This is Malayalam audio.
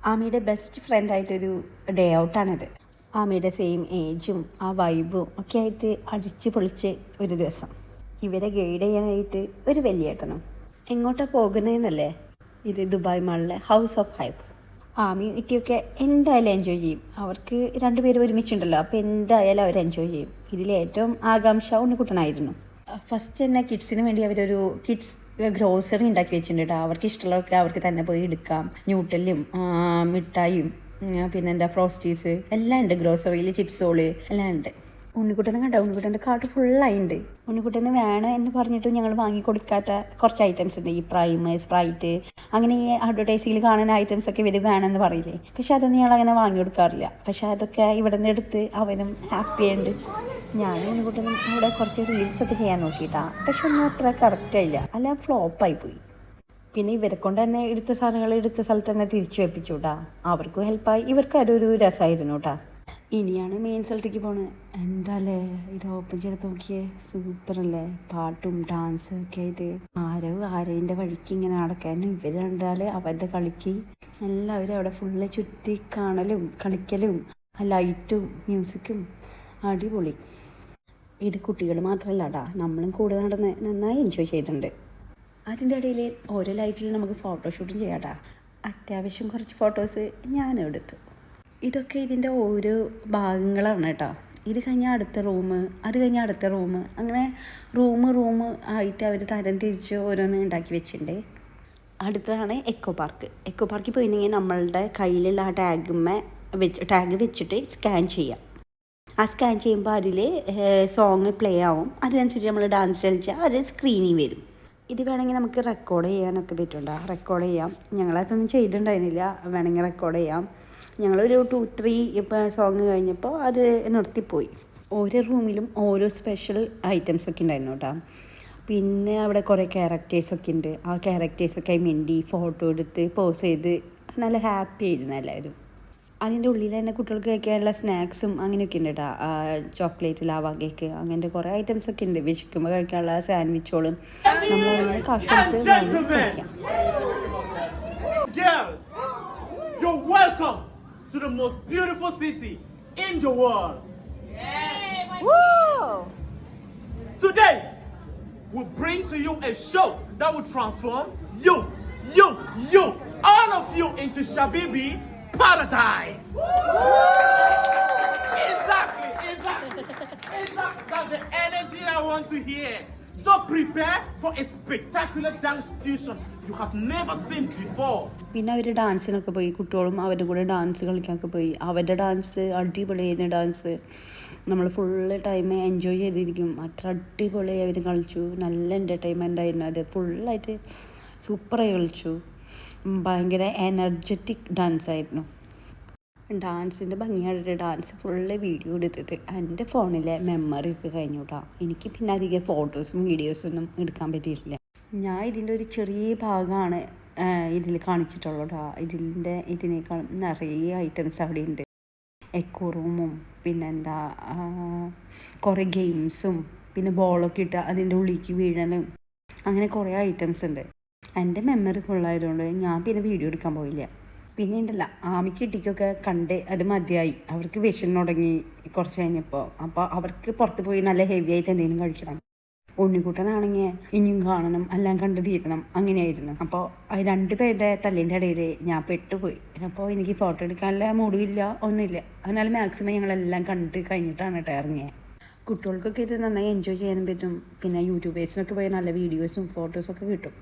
ആമിയുടെ ബെസ്റ്റ് ഫ്രണ്ടായിട്ടൊരു ഡേ ഔട്ടാണിത്. ആമിയുടെ സെയിം ഏജും ആ വൈബും ഒക്കെ ആയിട്ട് അടിച്ച് പൊളിച്ച് ഒരു ദിവസം ഇവരെ ഗൈഡ് ചെയ്യാനായിട്ട് ഒരു വലിയേട്ടനും. എങ്ങോട്ടാണ് പോകുന്നതെന്നല്ലേ? ഇത് ദുബായ് മാളിലെ ഹൗസ് ഓഫ് ഹൈപ്പ്. ആമി ഇട്ടിയൊക്കെ എന്തായാലും എൻജോയ് ചെയ്യും. അവർക്ക് രണ്ടുപേരും ഒരുമിച്ചുണ്ടല്ലോ, അപ്പോൾ എന്തായാലും അവർ എൻജോയ് ചെയ്യും. ഇതിലേറ്റവും ആകാംക്ഷ ഉണ്ണിക്കുട്ടനായിരുന്നു. ഫസ്റ്റ് തന്നെ കിഡ്സിന് വേണ്ടി അവരൊരു കിഡ്സ് ഗ്രോസറി ഉണ്ടാക്കി വെച്ചിട്ടുണ്ട് കേട്ടോ. അവർക്ക് ഇഷ്ടമുള്ളതൊക്കെ അവർക്ക് തന്നെ പോയി എടുക്കാം. ന്യൂട്ടലും മിഠായും പിന്നെന്താ ഫ്രോസ്റ്റീസ് എല്ലാം ഉണ്ട്. ഗ്രോസറിയിൽ ചിപ്സോള് എല്ലാം ഉണ്ട്. ഉണ്ണിക്കുട്ടനെ കണ്ട ഉണ്ണിക്കുട്ടൻ്റെ കാർട്ട് ഫുള്ളായിട്ടുണ്ട്. ഉണ്ണിക്കുട്ടന് വേണം എന്ന് പറഞ്ഞിട്ട് ഞങ്ങൾ വാങ്ങിക്കൊടുക്കാത്ത കുറച്ച് ഐറ്റംസ് ഉണ്ട്. ഈ പ്രൈമ്, സ്പ്രൈറ്റ്, അങ്ങനെ ഈ അഡ്വർടൈസിൽ കാണുന്ന ഐറ്റംസ് ഒക്കെ ഇവർ വേണമെന്ന് പറയില്ലേ. പക്ഷെ അതൊന്നും ഞങ്ങൾ അങ്ങനെ വാങ്ങി കൊടുക്കാറില്ല. പക്ഷെ അതൊക്കെ ഇവിടെ നിന്ന് എടുത്ത് അവനും ഹാപ്പിയുണ്ട്. ഞാനും ഉണ്ണിക്കുട്ടനും അവിടെ കുറച്ച് റീൽസൊക്കെ ചെയ്യാൻ നോക്കിയിട്ടാ. പക്ഷെ ഒന്നും അത്ര കറക്റ്റായില്ല, അല്ല ഫ്ലോപ്പായിപ്പോയി. പിന്നെ ഇവരെ കൊണ്ട് തന്നെ എടുത്ത സാധനങ്ങൾ എടുത്ത സ്ഥലത്ത് തന്നെ തിരിച്ചു വെപ്പിച്ചു കേട്ടാ. അവർക്കും ഹെൽപ്പായി, ഇവർക്ക് അതൊരു രസമായിരുന്നു കേട്ടാ. ഇനിയാണ് മെയിൻ സ്ഥലത്തേക്ക് പോണത്. എന്താല്ലേ ഇത് ഓപ്പൺ ചെയ്തപ്പോൾ നോക്കിയേ, സൂപ്പറല്ലേ? പാട്ടും ഡാൻസും ഒക്കെ ആയിട്ട് ആരേൻ്റെ വഴിക്ക് ഇങ്ങനെ നടക്കാനും ഇവർ കണ്ടാൽ അവരുടെ കളിക്ക് എല്ലാവരും അവിടെ ഫുള്ള് ചുറ്റി കാണലും കളിക്കലും ലൈറ്റും മ്യൂസിക്കും അടിപൊളി. ഇത് കുട്ടികൾ മാത്രമല്ല കേട്ടാ, നമ്മളും കൂടെ നടന്ന് നന്നായി എൻജോയ് ചെയ്തിട്ടുണ്ട്. അതിൻ്റെ ഇടയിൽ ഓരോ ലൈറ്റിൽ നമുക്ക് ഫോട്ടോഷൂട്ടും ചെയ്യാട്ടാ. അത്യാവശ്യം കുറച്ച് ഫോട്ടോസ് ഞാനും എടുത്തു. ഇതൊക്കെ ഇതിൻ്റെ ഓരോ ഭാഗങ്ങളാണ് കേട്ടോ. ഇത് കഴിഞ്ഞാൽ അടുത്ത റൂം, അത് കഴിഞ്ഞാൽ അടുത്ത റൂം, അങ്ങനെ റൂം ആയിട്ട് അവർ തരം തിരിച്ച് ഓരോന്ന് ഉണ്ടാക്കി വെച്ചിട്ടുണ്ട്. അടുത്തതാണ് എക്കോ പാർക്ക്. എക്കോ പാർക്കിൽ പോയിട്ടുണ്ടെങ്കിൽ നമ്മളുടെ കയ്യിലുള്ള ആ ടാഗ് വെച്ചിട്ട് സ്കാൻ ചെയ്യാം. ആ സ്കാൻ ചെയ്യുമ്പോൾ അതിൽ സോങ് പ്ലേ ആവും. അതിനനുസരിച്ച് നമ്മൾ ഡാൻസ് കളിച്ചാൽ അത് സ്ക്രീനിൽ വരും. ഇത് വേണമെങ്കിൽ നമുക്ക് റെക്കോർഡ് ചെയ്യാനൊക്കെ പറ്റുണ്ടോ? റെക്കോർഡ് ചെയ്യാം. ഞങ്ങളതൊന്നും ചെയ്തിട്ടുണ്ടായിരുന്നില്ല. വേണമെങ്കിൽ റെക്കോർഡ് ചെയ്യാം. ഞങ്ങളൊരു 2-3 ഇപ്പോൾ സോങ് കഴിഞ്ഞപ്പോൾ അത് നിർത്തിപ്പോയി. ഓരോ റൂമിലും ഓരോ സ്പെഷ്യൽ ഐറ്റംസൊക്കെ ഉണ്ടായിരുന്നു കേട്ടോ. പിന്നെ അവിടെ കുറേ ക്യാരക്ടേഴ്സൊക്കെ ഉണ്ട്. ആ ക്യാരക്ടേഴ്സൊക്കെ മിണ്ടി ഫോട്ടോ എടുത്ത് പോസ് ചെയ്ത് നല്ല ഹാപ്പി ആയിരുന്നു എല്ലാവരും. അതിൻ്റെ ഉള്ളിൽ തന്നെ കുട്ടികൾക്ക് കഴിക്കാനുള്ള സ്നാക്സും അങ്ങനെയൊക്കെ ഉണ്ട് കേട്ടോ. ചോക്ലേറ്റ്, ലാവ കേക്ക്, അങ്ങനത്തെ കുറേ ഐറ്റംസൊക്കെ ഉണ്ട്. വിശക്കുമ്പോൾ കഴിക്കാനുള്ള സാൻഡ്വിച്ചോളും നമ്മൾ കാശ് കൊടുത്ത് കഴിക്കാം. You're welcome to the most beautiful city in the world. Yay! Woo! Today, we'll bring to you a show that will transform you, all of you into Shabibi paradise. Exactly. That's the energy I want to hear. So prepare for a spectacular dance fusion you have never seen before. പിന്നെ അവർ ഡാൻസിനൊക്കെ പോയി. കുട്ടികളും അവരുടെ കൂടെ ഡാൻസ് കളിക്കാനൊക്കെ പോയി. അവരുടെ ഡാൻസ് അടിപൊളിയായിരുന്നു. ഡാൻസ് നമ്മൾ ഫുള്ള് ടൈം എൻജോയ് ചെയ്തിരിക്കും. അത്ര അടിപൊളിയായി അവർ കളിച്ചു. നല്ല എൻ്റർടൈൻമെൻ്റ് ആയിരുന്നു. അത് ഫുള്ളായിട്ട് സൂപ്പറായി കളിച്ചു. ഭയങ്കര എനർജറ്റിക് ഡാൻസ് ആയിരുന്നു. ഡാൻസിൻ്റെ ഭംഗിയായിട്ട് ഡാൻസ് ഫുള്ള് വീഡിയോ എടുത്തിട്ട് എൻ്റെ ഫോണിലെ മെമ്മറി ഒക്കെ കഴിഞ്ഞു കേട്ടോ. എനിക്ക് പിന്നെ അധികം ഫോട്ടോസും വീഡിയോസൊന്നും എടുക്കാൻ പറ്റിയിട്ടില്ല. ഞാൻ ഇതിൻ്റെ ഒരു ചെറിയ ഭാഗമാണ് ഇതിൽ കാണിച്ചിട്ടുള്ളൂ കേട്ടോ. ഇതിനേക്കാളും നിറയെ ഐറ്റംസ് അവിടെ ഉണ്ട്. എക്കോ റൂമും പിന്നെന്താ കുറേ ഗെയിംസും പിന്നെ ബോളൊക്കെ ഇട്ട് അതിൻ്റെ ഉള്ളിലേക്ക് വീഴലും അങ്ങനെ കുറേ ഐറ്റംസ് ഉണ്ട്. എൻ്റെ മെമ്മറി ഫുള്ളായതുകൊണ്ട് ഞാൻ പിന്നെ വീഡിയോ എടുക്കാൻ പോയില്ല. പിന്നെ ഉണ്ടല്ല, ആമിക്ക് ഇട്ടിക്കൊക്കെ കണ്ട് അത് മതിയായി. അവർക്ക് വിശന്ന് തുടങ്ങി കുറച്ച് കഴിഞ്ഞപ്പോൾ. അപ്പോൾ അവർക്ക് പുറത്ത് പോയി നല്ല ഹെവി ആയിട്ട് എന്തെങ്കിലും കഴിക്കണം. ഉണ്ണിക്കുട്ടനാണെങ്കിൽ ഇനിയും കാണണം, എല്ലാം കണ്ട് തീരണം, അങ്ങനെയായിരുന്നു. അപ്പോൾ രണ്ടുപേരുടെ തല്ലിൻ്റെ ഇടയിൽ ഞാൻ പെട്ടുപോയി. അപ്പോൾ എനിക്ക് ഫോട്ടോ എടുക്കാനുള്ള മൂടുമില്ല, ഒന്നുമില്ല. എന്നാലും മാക്സിമം ഞങ്ങളെല്ലാം കണ്ട് കഴിഞ്ഞിട്ടാണ് കേട്ടോ ഇറങ്ങിയത്. കുട്ടികൾക്കൊക്കെ ഇത് നന്നായി എൻജോയ് ചെയ്യാനും പറ്റും. പിന്നെ യൂട്യൂബേഴ്സിനൊക്കെ പോയി നല്ല വീഡിയോസും ഫോട്ടോസൊക്കെ കിട്ടും.